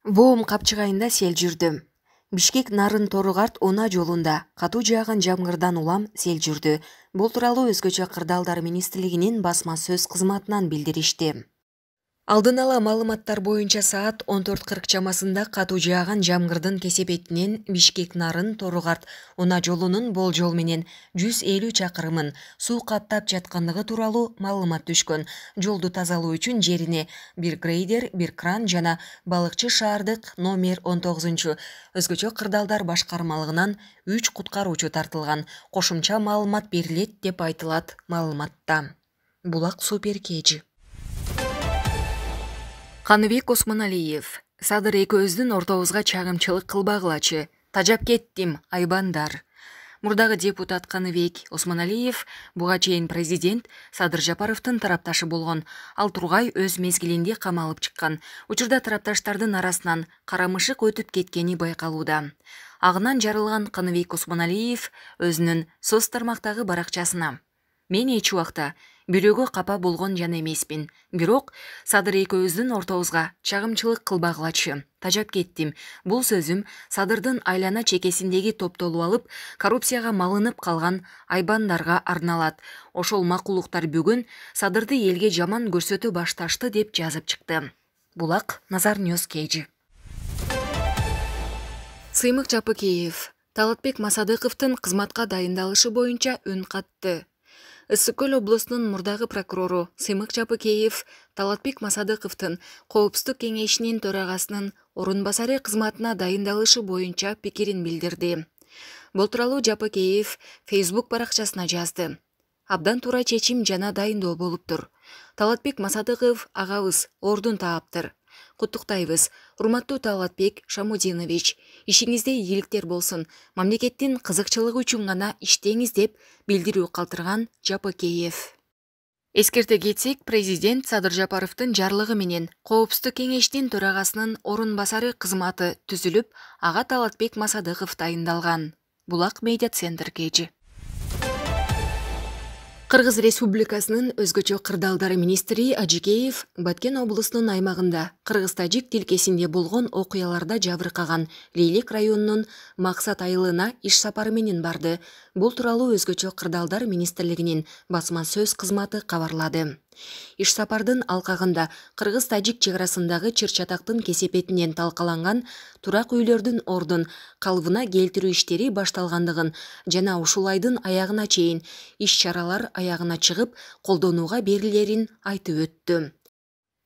Боом капчыгайында сел жүрдү. Бишкек Нарын Торугарт Уна жолунда катуу жааган жамгырдан улам сел жүрдү. Бул тууралуу Өзгөчө кырдаалдар министрлигинин басма сөз кызматынан билдиришти. Алдын ала маалыматтар боюнча саат 14:40 чамасында катуу жааган жамгырдын кесепетинен Бишкек Нарын Торугарт Уна жолунун болжол менен 150 чакырымын суу каптап жаткандыгы тууралуу маалымат түшкөн. Жолду тазалоо үчүн жерине бир грейдер, бир кран жана балыкчы шаардык номер 19 Өзгөчө кырдаалдар башкармалыгынан 3 куткаруучу тартылган. Кошумча маалымат берилет деп айтылат маалыматта. Булак Суперкежи. Каныбек Осмоналиев. Садыр экөөбүздүн ортобузга чагымчылык кылбагылачы. Тажап кеттим, айбандар. Мурдагы депутат Каныбек Осмоналиев буга чейин президент Садыр Жапаровдун тарапташы болгон. Ал тургай өз мезгилинде камалып чыккан. Учурда тарапташтардын арасынан карамышык өтүп кеткени байкалууда. Агынан жарылган Каныбек Осмоналиев өзүнүн соц тармактагы баракчасына: "Мен эч убакта бирөөгө капа болгон жан эмесмин. Бирок Садыр экөөбүздүн ортобузга чагымчылык кылбагылачы. Тажап кеттим. Бул сөзүм Садырдын айлана чекесиндеги топтолуп алып, коррупцияга малынып калган айбандарга арналат. Ошол макулуктар бүгүн Садырды элге жаман көрсөтө башташты" деп жазып чыкты. Булак Назарнёс Кежи. Сыймык Жапыкеев. Талатбек Масадыковдун кызматка дайындалышы боюнча үн катты. Ысык Көл облусунун мурдагы прокурору Сыймык Жапыкеев Талатбек Масадыковдун Коопсуздук кеңешинин төрагасынын орун басары кызматына дайындалышы боюнча пикирин билдирди. Бул тууралуу Жапыкеев Facebook баракчасына жазды. "Абдан туура чечим жана дайындоо болуптур. Талатбек Масадыков агабыз ордун тааптыр. Куттуктайбыз. Урматтуу Талатбек Шамудинович, ишиңизде ийгиликтер болсун. Мамлекеттин кызыкчылыгы үчүн гана иштеңиз" деп билдирүү калтырган Жапыкеев. Эскерте кетсек, президент Садыр Жапаровдун жарлыгы менен Коопсуздук кеңешинин төрагасынын орун басары кызматы түзүлүп, ага Талатбек Масадыков дайындалган. Булак Медиа Центр Кежи. Кыргыз Республикасынын Өзгөчө кырдаалдар министри Ажикеев Баткен облусунун аймагында кыргыз-тажик тилкесинде болгон окуяларда жабыркаган Лейлек районунун Максат айылына иш сапары менен барды. Бул тууралуу Өзгөчө кырдаалдар министрлигинин басма сөз кызматы кабарлады. Иш сапардын алкагында кыргыз-тажик чек арасындагы чыр-чатактын кесепетинен талкаланган турак үйлөрдүн ордун калыбына келтирүү иштери башталгандыгын жана ушул айдын аягына чейин иш-чаралар аягына чыгып, колдонууга берилерин айтып өттү.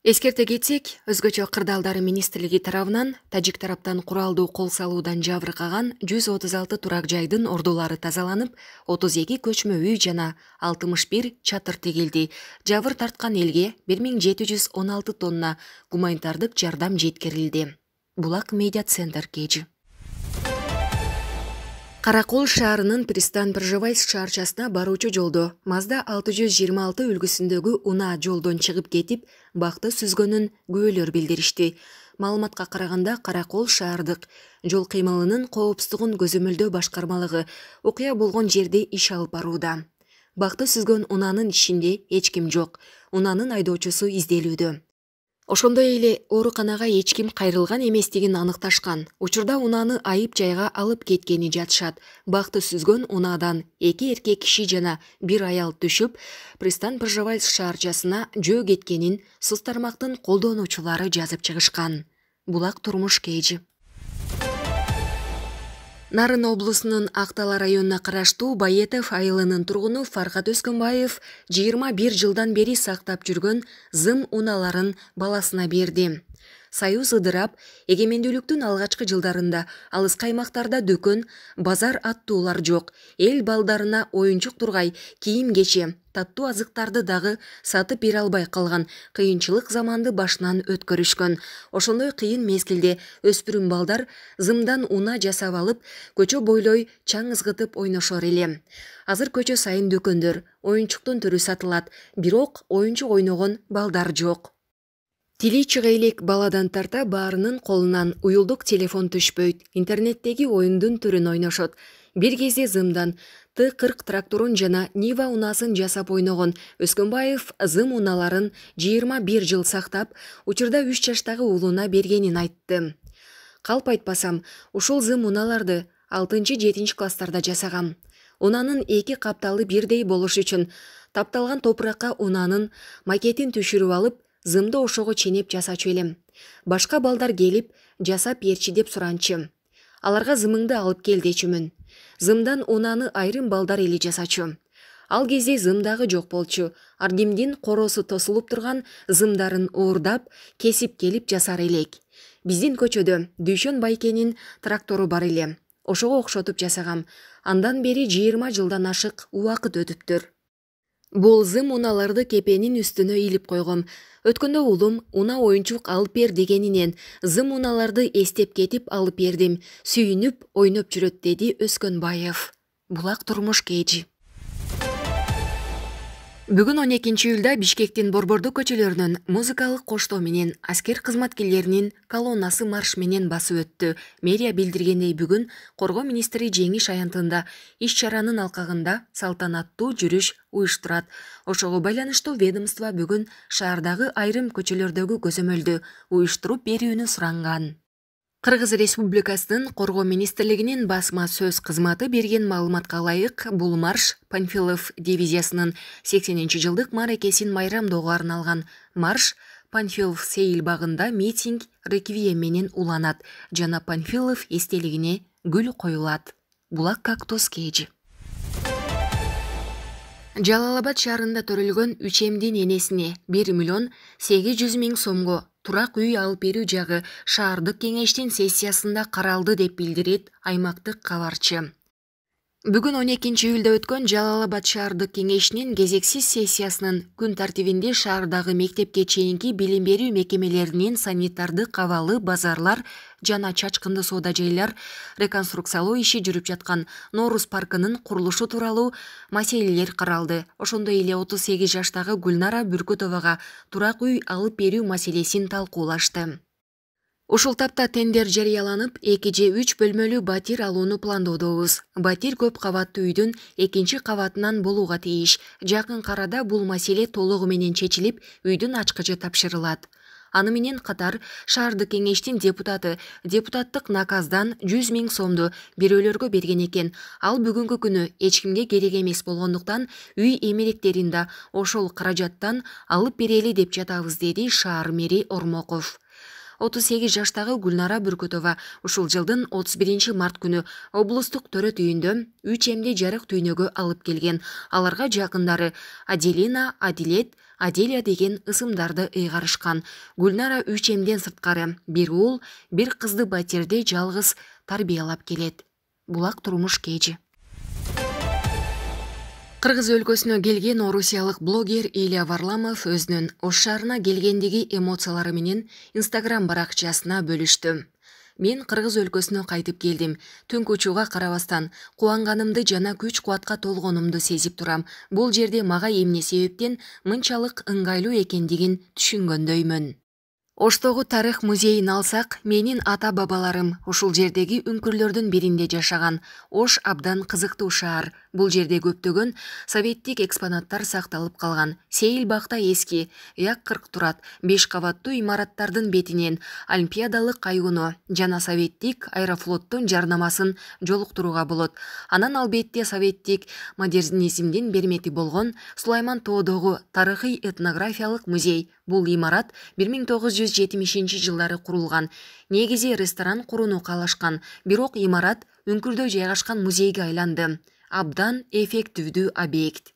Эскерте кетсек, Өзгөчө кырдаалдар министрлиги тарабынан тажик тараптан куралдуу кол салуудан жабыркаган 136 турак жайдын ордулары тазаланып, 32 көчмө үй жана 61 чатыр тигилди. Жабыр тарткан элге 1716 тонна гуманитардык жардам жеткирилди. Булак Медиа Центр Кежи. Каракол шаарынын Пристан Пржевальск шаарчасына баруучу жолдо Mazda 626 үлгүсүндөгү Уна жолдон чыгып кетип, бакты сүзгөнүн күбөлөр билдиришти. Маалыматка караганда, Каракол шаардык жол кыймылынын коопсуздугун көзөмөлдөө башкармалыгы окуя болгон жерде иш алып барууда. Бакты сүзгөн Унанын ичинде эч ким жок. Унанын айдоочусу изделүүдө. Ошондой эле ооруканага эч ким кайрылган эместигин аныкташкан. Учурда Унаны айып жайга алып кеткени жатышат. Бакты сүзгөн Унадан 2 эркек киши жана 1 аял түшүп, Пристан Пржевальск шаарчасына жөө кеткенин соц тармактын колдонуучулары жазып чыгышкан. Булак Турмуш Кежи. Нарын облусунун Актала районуна караштуу Баетов айылынын тургуну Фаркат Өскөнбаев 21 жылдан бери сактап жүргөн зым уналарын баласына берди. Союз ыдырап, эгемендүүлүктүн алгачкы жылдарында алыскы аймактарда дүкөн, базар аттуулар жок. Эл балдарына оюнчук тургай, кийим-кече, таттуу азыктарды дагы сатып бере албай калган кыйынчылык заманды башынан өткөрүшкөн. Ошондой кыйын мезгилде өспүрүм балдар зымдан уна жасап алып, көчө бойлой чаң ызгытып ойношор эле. Азыр көчө сайын дүкөндөр, оюнчуктун түрү сатылат, бирок оюнчук ойногон балдар жок. Тили чыга элек баладан тарта баарынын колунан уюлдук телефон түшпөйт, интернеттеги оюндун түрүн ойношот. Бир кезде зымдан Т-40 тракторун жана Нива унасын жасап ойногон Өскөнбаев зым уналарын 21 жыл сактап, учурда 3 жаштагы уулуна бергенин айтты. Калп айтпасам, ушул зым унааларды 6-7 класстарда жасагам. Унанын 2 капталы бирдей болуш үчүн тапталган топуракка унанын макетин түшүрүп алып, зымды ошого ченеп жасачу элем. Башка балдар келип, жасап берчи деп суранчы. Аларга зымыңды алып кел дечүмүн. Зымдан унаны айрым балдар эли жасачу. Ал кезде зымдагы жок болчу. Ардимдин коросу тосулуп турган зымдарын уурдап, кесип келип жасар элек. Биздин көчөдө Дүйшөн байкенин трактору бар эле. Ошого окшотуп жасагам. Андан бери 20 жылдан ашык убакыт өтүптүр. Бул зым унааларды кепенин үстүнө илип койгом. Өткөндө улум уна оюнчук алып бер дегенинен зым унааларды эстеп кетип алып бердим. Сүйүнүп, ойноп жүрөт, деди Өскөнбаев. Булак турмуш KG. Бүгүн 12-июлда Бишкектин борбордук көчөлөрүнөн музыкалык коштоо менен аскер кызматкерлеринин колоннасы марш менен басып өттү. Мэрия билдиргендей, бүгүн Коргоо министри жеңиш аянтында иш-чаранын алкагында салтанаттуу жүрүш уюштурат. Ошого байланыштуу ведомство бүгүн шаардагы айрым көчөлөрдөгү көзөмөлдү уюштуруп берүүнү суранган. Кыргыз Республикасынын Коргоо министрлигинин басма сөз кызматы берген маалыматка ылайык, бул марш Панфилов дивизиясынын 80-жылдык мааракесин майрамдоого арналган. Марш Панфилов сейил багында митинг реквием менен уланат жана Панфилов эстелигине гүл коюлат. Булак Кактус KG. Жалал-Абад шаарында төрөлгөн Үчемдин энесине 1.800.000 сомго турак үй алып берүү жагы шаардык кеңештин сессиясында каралды деп билдирет аймактык кабарчы. Бүгүн 12-июлда өткөн Жалал-Абад шаардык кеңешинин кезексиз сессиясынын күн тартибинде шаардагы мектепке чейинки билим берүү мекемелеринин санитардык абалы, базарлар жана чачкынды соода жайлар реконструкциялоо иши жүрүп жаткан Нооруз паркынын курулушу тууралуу маселелер каралды. Ошондой эле 38 жаштагы Гүлнара Бүркөтовага турак үй алып берүү маселесин талкуулашты. Ушул тапта тендер жарыяланып, 2 же 3 бөлмөлүү батир алууну пландоодобуз. Батир көп кабаттуу үйдүн 2 кабатынан болууга тийиш. Жакын арада бул маселе толугу менен чечилип, үйдүн ачкычы тапшырылат. Аны менен катар шаардык кеңештин депутаты депутаттык наказдан 100.000 сомду бирөөлөргө берген экен. Ал бүгүнкү күнү эч кимге керек эмес болгондуктан үй эмеректерин да ошол каражаттан алып берели деп жатабыз, деди шаар мэри Ормоков. 38 жаштагы Гүлнара Бүркөтова ушул жылдын 31 март күнү облустук төрөт үйүндө Үчемди жарык түйнөгө алып келген. Аларга жакындары Аделина, Адилет, Аделия деген ысымдарды ыйгарышкан. Гүлнара Үчемден сырткары бир уул, бир кызды батирде жалгыз тарбиялап келет. Булак турмуш KG. Кыргыз өлкөсүнө келген орусиялык блогер Илья Варламов өзүнүн Ош шаарына келгендеги эмоциялары менен Instagram баракчасына бөлүштү. Мен Кыргыз өлкөсүнө кайтып келдим. Түнкү учууга карабастан кубанганымды жана күч-кубатка толгонумду сезип турам. Бул жерде мага эмне себептен мынчалык ыңгайлуу экендигин түшүнгөндөймүн. Оштогу тарых музейин алсак, менин ата-бабаларым ушул жердеги үңкүрлөрдүн биринде жашаган. Ош абдан кызыктуу шаар. Бул жерде көптөгөн советтик экспонаттар сакталып калган. Сейил бакта эски, як 40 турат, 5 кабаттуу имараттардын бетинен олимпиадалык айгону жана советтик аэрофлоттун жарнамасын жолуктурууга болот. Анан албетте советтик модернизмдин бермети болгон Сулайман тоодогу тарыхый этнографиялык музей. Бул имарат 1970 жылдары курулган. Негизи ресторан курууну каалашкан, бирок имарат үңкүрдө жайгашкан музейге айланды. Абдан эффективдүү объект.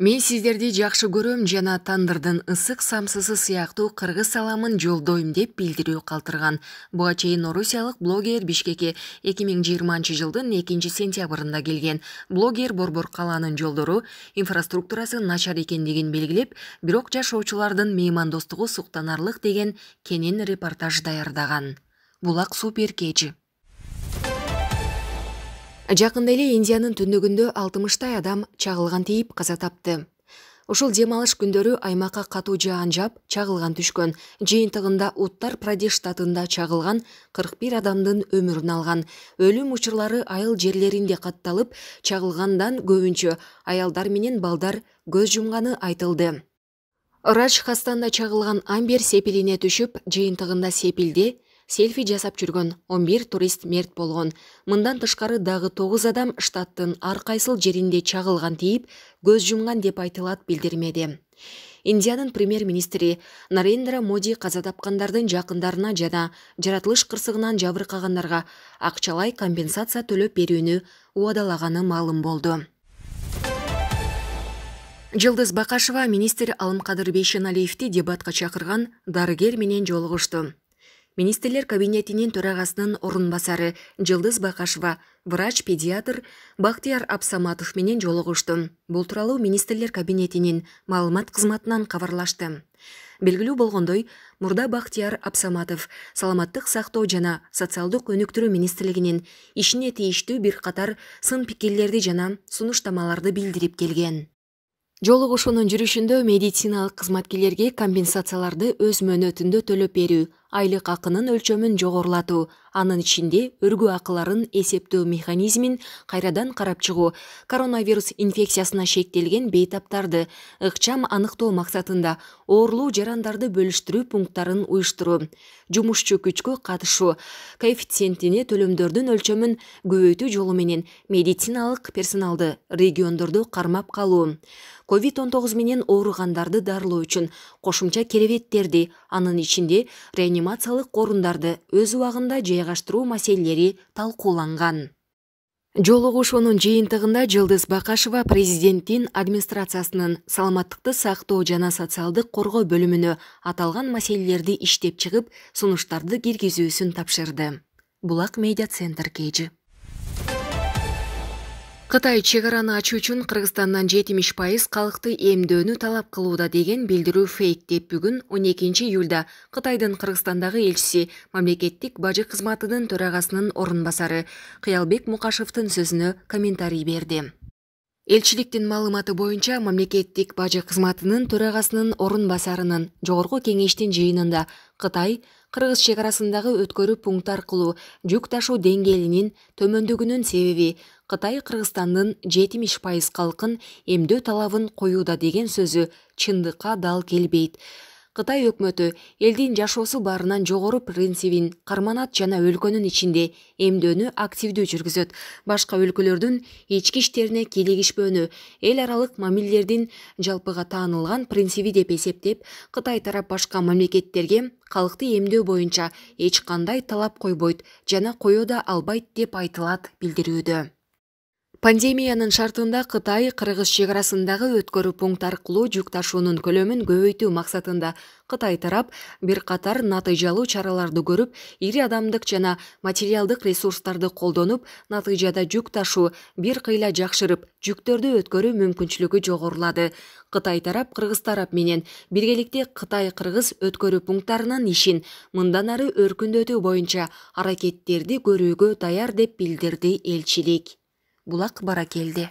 Мен сиздерди жакшы көрөм жана тандырдын ысык самсысы сыяктуу кыргыз саламын жолдойм деп билдирүү калтырган. Буга чейин орусиялык блогер Бишкекке 2020 жылдын 2 сентябрында келген. Блогер борбор калаанын жолдору, инфраструктурасы начар экендигин белгилеп, бирок жашоочулардын меймандостугу суктанарлык деген кенен репортаж даярдаган. Булак Супер KG. Жакында эле Индиянын түндүгүндө 60 адам чагылган тийип каза тапты. Ушул дем алыш күндөрү аймакка катуу жаан жаап, чагылган түшкөн. Жыйынтыгында Уттар Прадеш штатында чагылган 41 адамдын өмүрүн алган. Өлүм учурлары айыл жерлеринде катталып, чагылгандан көбүнчө аялдар менен балдар көз жумганы айтылды. Раджхастанда чагылган Амбер сепилине түшүп, жыйынтыгында сепилде селфи жасап жүргөн 11 турист мерт болгон. Мындан тышкары дагы 9 адам штаттын ар кайсыл жеринде чагылган тийип, көз жумган деп айтылат билдирмеде. Индиянын премьер-министри Нарендра Моди каза тапкандардын жакындарына жана жаратылыш кырсыгынан жабыркагандарга акчалай компенсация төлөп берүүнү убадалаганы маалым болду. Жылдыз Бакашева министр Алымкадыр Бейшеналиевди дебатка чакырган дарыгер менен жолугушту. Министрлер кабинетинин төрагасынын орун басары Жылдыз Бакашева врач-педиатр Бактияр Абсаматов менен жолугушту. Бул тууралуу министрлер кабинетинин маалымат кызматынан кабарлашты. Белгилүү болгондой, мурда Бактияр Абсаматов саламаттык сактоо жана социалдык өнүктүрүү министрлигинин ишине тийиштүү бир катар сын пикирлерди жана сунуштамаларды билдирип келген. Жолугушуунун жүрүшүндө медициналык кызматкерлерге компенсацияларды өз мөөнөтүндө төлөп берүү, айлык акынын өлчөмүн жогорулатуу, анын ичинде өргүү акыларын эсептөө механизмин кайрадан карап чыгуу, коронавирус инфекциясына шектелген бейтаптарды ыкчам аныктоо максатында оорулуу жарандарды бөлүштүрүү пункттарын уюштуруу, жумушчу күчкө катышуу, коэффициентине төлөмдөрдүн өлчөмүн көбөйтүү жолу менен медициналык персоналды региондордо кармап калуу, COVID-19 менен ооругандарды дарылоо үчүн кошумча керебеттерди, анын ичинде реанимациялык орундарды өз убагында жайгаштыруу маселелери талкууланган. Жолугушуунун жыйынтыгында Жылдыз Бакашева президенттин администрациясынын саламаттыкты сактоо жана социалдык коргоо бөлүмүнө аталган маселелерди иштеп чыгып, сунуштарды киргизүүсүн тапшырды. Булак медиа центр KG. Кытай чегараны ачуу үчүн Кыргызстандан 70% калкты эмдөөнү талап кылууда деген билдирүү фейк деп бүгүн 12 июлда Кытайдын Кыргызстандагы элчиси мамлекеттик бажы кызматынын төрагасынын орун басары Кыялбек Мукашевдин сөзүнө комментарий берди. Элчиликтин маалыматы боюнча мамлекеттик бажы кызматынын төрагасынын орун басарынын жогорку кеңештин жыйынында Кытай Кыргыз чегарасындагы өткөрүү пункт аркылуу жүк ташуу деңгээлинин төмөндүгүнүн себеби Кытай Кыргызстандын 70% калкын эмдөө талабын коюуда деген сөзү чындыкка дал келбейт. Кытай өкмөтү элдин жашоосу баарынан жогору принцибин карманат жана өлкөнүн ичинде эмдөөнү активдүү жүргүзөт. Башка өлкөлөрдүн ички иштерине кийлигишпөөнү эл аралык мамилелердин жалпыга таанылган принциби деп эсептеп, Кытай тарап башка мамлекеттерге калкты эмдөө боюнча эч кандай талап койбойт жана кое да албайт деп айтылат билдирүүдө. Пандемиянын шартында Кытай Кыргыз чегарасындагы өткөрүү пункт аркылуу жүк ташуунун көлөмүн көбөйтүү максатында Кытай тарап бир катар натыйжалуу чараларды көрүп, ири адамдык жана материалдык ресурстарды колдонуп, натыйжада жүк ташуу бир кыйла жакшырып, жүктөрдү өткөрүү мүмкүнчүлүгү жогорулады. Кытай тарап Кыргыз тарап менен биргеликте Кытай-Кыргыз өткөрүү пункттарынын ишин мындан ары өркүндөтүү боюнча аракеттерди көрүүгө даяр деп билдирди элчилик. Булак Баракелди.